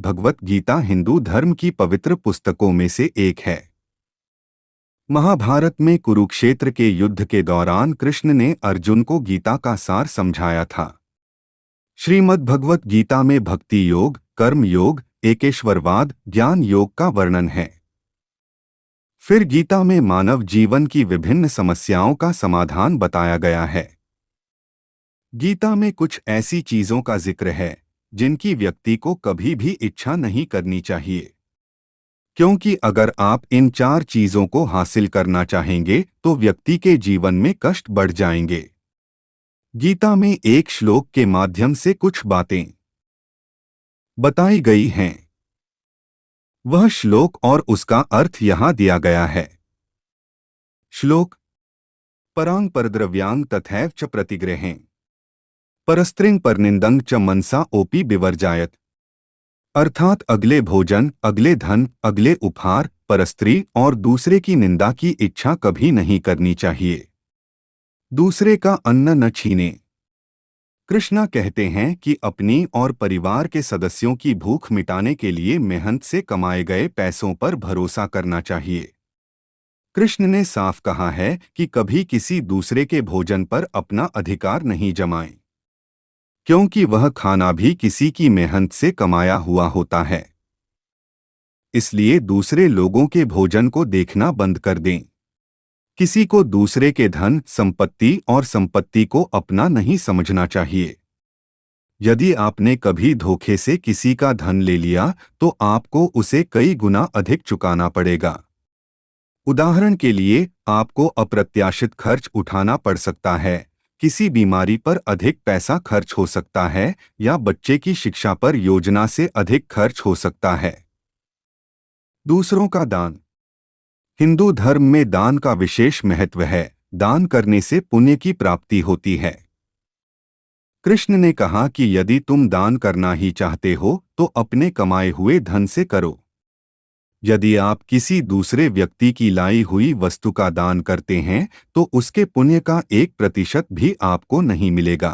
भगवत गीता हिंदू धर्म की पवित्र पुस्तकों में से एक है। महाभारत में कुरुक्षेत्र के युद्ध के दौरान कृष्ण ने अर्जुन को गीता का सार समझाया था। श्रीमद् भगवत गीता में भक्ति योग, कर्म योग, एकेश्वरवाद, ज्ञान योग का वर्णन है। फिर गीता में मानव जीवन की विभिन्न समस्याओं का समाधान बताया गया है। गीता में कुछ ऐसी चीजों का जिक्र है जिनकी व्यक्ति को कभी भी इच्छा नहीं करनी चाहिए, क्योंकि अगर आप इन 4 चीजों को हासिल करना चाहेंगे तो व्यक्ति के जीवन में कष्ट बढ़ जाएंगे। गीता में एक श्लोक के माध्यम से कुछ बातें बताई गई हैं। वह श्लोक और उसका अर्थ यहाँ दिया गया है। श्लोक: परांग परद्रव्यांग तथैव च प्रतिग्रहें परस्त्रिंग परनिंदंग च मनसा ओपी विवर्जायत। अर्थात अगले भोजन, अगले धन, अगले उपहार, परस्त्री और दूसरे की निंदा की इच्छा कभी नहीं करनी चाहिए। दूसरे का अन्न न छीने। कृष्णा कहते हैं कि अपनी और परिवार के सदस्यों की भूख मिटाने के लिए मेहनत से कमाए गए पैसों पर भरोसा करना चाहिए। कृष्ण ने साफ कहा है कि कभी किसी दूसरे के भोजन पर अपना अधिकार नहीं जमाएं, क्योंकि वह खाना भी किसी की मेहनत से कमाया हुआ होता है। इसलिए दूसरे लोगों के भोजन को देखना बंद कर दें। किसी को दूसरे के धन, संपत्ति और संपत्ति को अपना नहीं समझना चाहिए। यदि आपने कभी धोखे से किसी का धन ले लिया तो आपको उसे कई गुना अधिक चुकाना पड़ेगा। उदाहरण के लिए, आपको अप्रत्याशित खर्च उठाना पड़ सकता है, किसी बीमारी पर अधिक पैसा खर्च हो सकता है या बच्चे की शिक्षा पर योजना से अधिक खर्च हो सकता है। दूसरों का दान। हिंदू धर्म में दान का विशेष महत्व है। दान करने से पुण्य की प्राप्ति होती है। कृष्ण ने कहा कि यदि तुम दान करना ही चाहते हो तो अपने कमाए हुए धन से करो। यदि आप किसी दूसरे व्यक्ति की लाई हुई वस्तु का दान करते हैं तो उसके पुण्य का 1% भी आपको नहीं मिलेगा।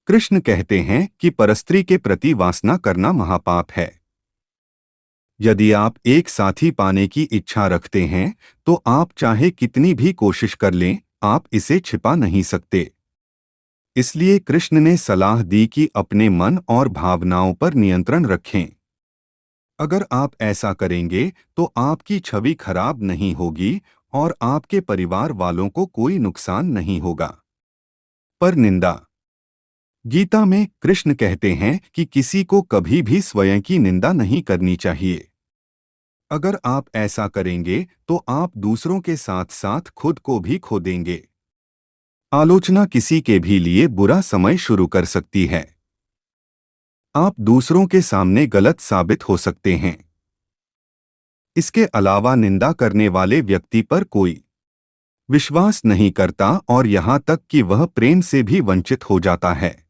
कृष्ण कहते हैं कि परस्त्री के प्रति वासना करना महापाप है। यदि आप एक साथी पाने की इच्छा रखते हैं तो आप चाहे कितनी भी कोशिश कर लें, आप इसे छिपा नहीं सकते। इसलिए कृष्ण ने सलाह दी कि अपने मन और भावनाओं पर नियंत्रण रखें। अगर आप ऐसा करेंगे तो आपकी छवि खराब नहीं होगी और आपके परिवार वालों को कोई नुकसान नहीं होगा। पर निंदा। गीता में कृष्ण कहते हैं कि किसी को कभी भी स्वयं की निंदा नहीं करनी चाहिए। अगर आप ऐसा करेंगे तो आप दूसरों के साथ साथ खुद को भी खो देंगे। आलोचना किसी के भी लिए बुरा समय शुरू कर सकती है। आप दूसरों के सामने गलत साबित हो सकते हैं। इसके अलावा निंदा करने वाले व्यक्ति पर कोई विश्वास नहीं करता और यहाँ तक कि वह प्रेम से भी वंचित हो जाता है।